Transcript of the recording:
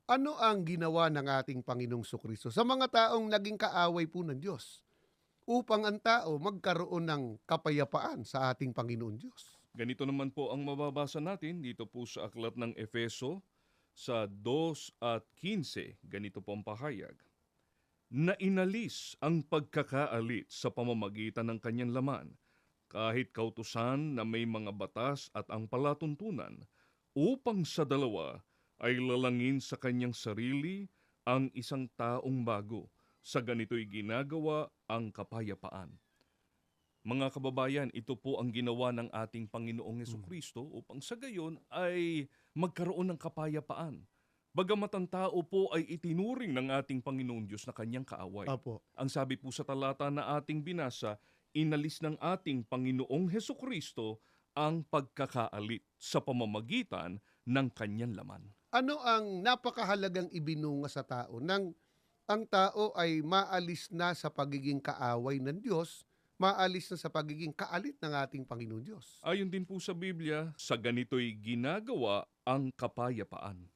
Ano ang ginawa ng ating Panginoong Kristo sa mga taong naging kaaway po ng Diyos upang ang tao magkaroon ng kapayapaan sa ating Panginoon Diyos? Ganito naman po ang mababasa natin dito po sa aklat ng Efeso sa 2:15. Ganito po ang pahayag. Na inalis ang pagkakaalit sa pamamagitan ng kanyang laman, kahit kautusan na may mga batas at ang palatuntunan, upang sa dalawa ay lalangin sa kanyang sarili ang isang taong bago. Sa ganito'y ginagawa ang kapayapaan. Mga kababayan, ito po ang ginawa ng ating Panginoong Hmm, Hesukristo upang sa gayon ay magkaroon ng kapayapaan. Bagamat ang tao po ay itinuring ng ating Panginoong Diyos na kanyang kaaway. opo. Ang sabi po sa talata na ating binasa, inalis ng ating Panginoong Hesukristo ang pagkakaalit sa pamamagitan ng kanyang laman. Ano ang napakahalagang ibinunga sa tao nang ang tao ay maalis na sa pagiging kaaway ng Diyos, maalis na sa pagiging kaalit ng ating Panginoon Diyos? Ayon din po sa Biblia, sa ganito'y ginagawa ang kapayapaan.